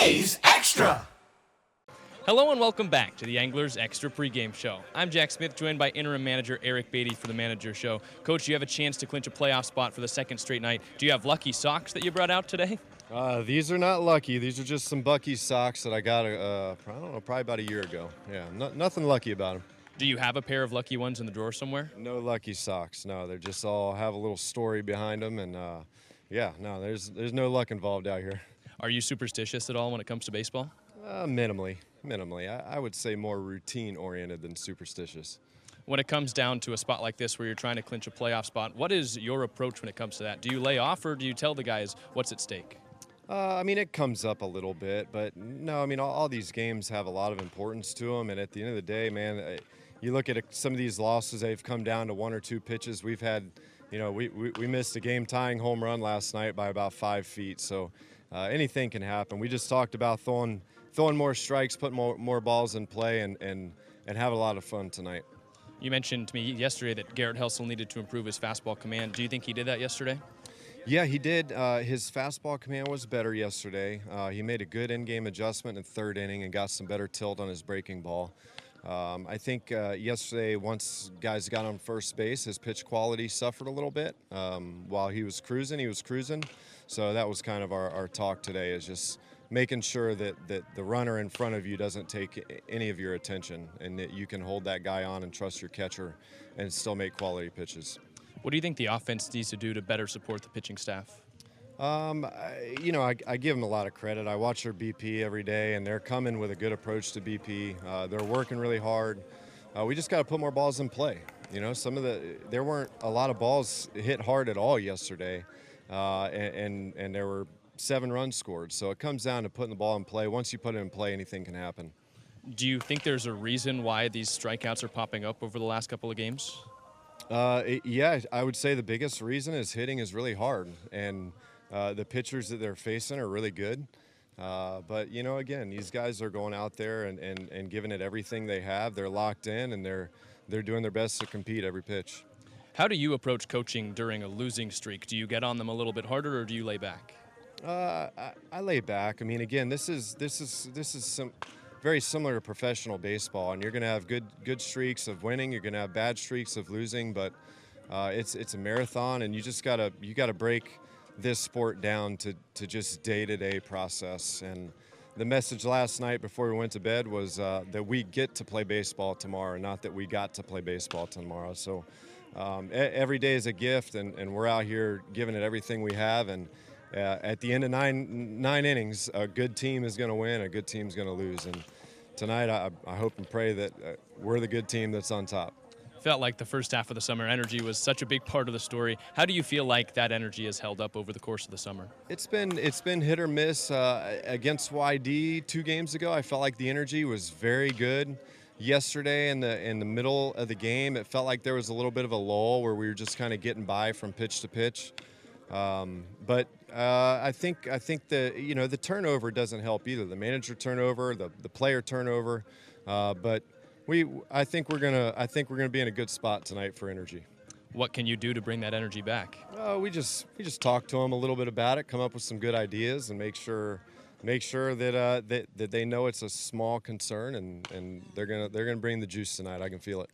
today's Extra. Hello and welcome back to the Anglers Extra pregame show. I'm Jack Smith, joined by interim manager Eric Beattie for the manager show. Coach, you have a chance to clinch a playoff spot for the second straight night. Do you have lucky socks that you brought out today? These are not lucky. These are just some Bucky socks that I got, I don't know, probably about a year ago. Yeah, nothing lucky about them. Do you have a pair of lucky ones in the drawer somewhere? No lucky socks. No, they're just all have a little story behind them, and yeah, no, there's no luck involved out here. Are you superstitious at all when it comes to baseball? Minimally. I would say more routine-oriented than superstitious. When it comes down to a spot like this where you're trying to clinch a playoff spot, what is your approach when it comes to that? Do you lay off or do you tell the guys what's at stake? I mean, it comes up a little bit, but no, I mean, all these games have a lot of importance to them, and at the end of the day, man, you look at some of these losses, they've come down to one or two pitches. We've had, you know, we missed a game-tying home run last night by about 5 feet, so anything can happen. We just talked about throwing more strikes, putting more balls in play, and have a lot of fun tonight. You mentioned to me yesterday that Garrett Helsel needed to improve his fastball command. Do you think he did that yesterday? Yeah, he did. His fastball command was better yesterday. He made a good in-game adjustment in the third inning and got some better tilt on his breaking ball. I think yesterday, once guys got on first base, his pitch quality suffered a little bit. While he was cruising. So that was kind of our talk today, is just making sure that the runner in front of you doesn't take any of your attention, and that you can hold that guy on and trust your catcher and still make quality pitches. What do you think the offense needs to do to better support the pitching staff? You know, I give them a lot of credit. I watch their BP every day, and they're coming with a good approach to BP. They're working really hard. We just got to put more balls in play. You know, there weren't a lot of balls hit hard at all yesterday, and there were 7 runs scored. So it comes down to putting the ball in play. Once you put it in play, anything can happen. Do you think there's a reason why these strikeouts are popping up over the last couple of games? Yeah, I would say the biggest reason is hitting is really hard, and the pitchers that they're facing are really good. But, you know, again, these guys are going out there and giving it everything they have. They're locked in, and they're doing their best to compete every pitch. How do you approach coaching during a losing streak? Do you get on them a little bit harder, or do you lay back? I lay back. I mean, again, this is very similar to professional baseball, and you're going to have good streaks of winning. You're going to have bad streaks of losing, but it's a marathon, and you gotta break this sport down to just day-to-day process. And the message last night before we went to bed was that we get to play baseball tomorrow, not that we got to play baseball tomorrow. So every day is a gift, and we're out here giving it everything we have. And at the end of nine innings, a good team is going to win, a good team is going to lose. And tonight, I hope and pray that we're the good team that's on top. Felt like the first half of the summer energy was such a big part of the story. How do you feel like that energy has held up over the course of the summer? It's been hit or miss. Against YD 2 games ago, I felt like the energy was very good. Yesterday in the middle of the game, it felt like there was a little bit of a lull where we were just kind of getting by from pitch to pitch. But I think the turnover doesn't help either. The manager turnover, the player turnover, but I think we're gonna be in a good spot tonight for energy. What can you do to bring that energy back? We just talk to them a little bit about it, come up with some good ideas, and make sure that they know it's a small concern, and they're gonna bring the juice tonight. I can feel it.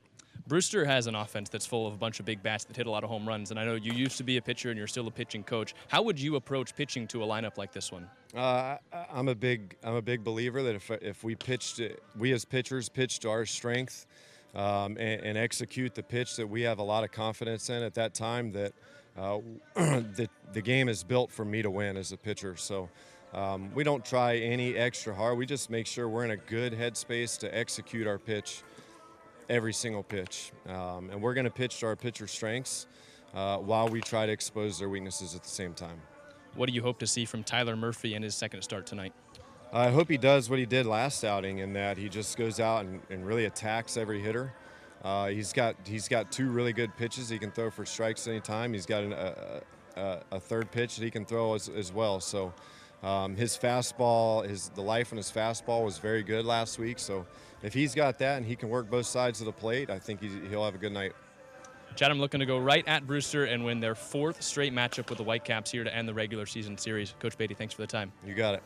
Brewster has an offense that's full of a bunch of big bats that hit a lot of home runs, and I know you used to be a pitcher and you're still a pitching coach. How would you approach pitching to a lineup like this one? I'm a big believer that if we as pitchers pitch to our strength and execute the pitch that we have a lot of confidence in at that time, that the game is built for me to win as a pitcher. So we don't try any extra hard. We just make sure we're in a good headspace to execute our pitch every single pitch, and we're going to pitch to our pitcher strengths while we try to expose their weaknesses at the same time. What do you hope to see from Tyler Murphy in his second start tonight? I hope he does what he did last outing, in that he just goes out and really attacks every hitter. He's got 2 really good pitches he can throw for strikes anytime. He's got a third pitch that he can throw as well. So his fastball, the life on his fastball was very good last week. So if he's got that and he can work both sides of the plate, I think he'll have a good night. Chatham looking to go right at Brewster and win their 4th straight matchup with the Whitecaps here to end the regular season series. Coach Beattie, thanks for the time. You got it.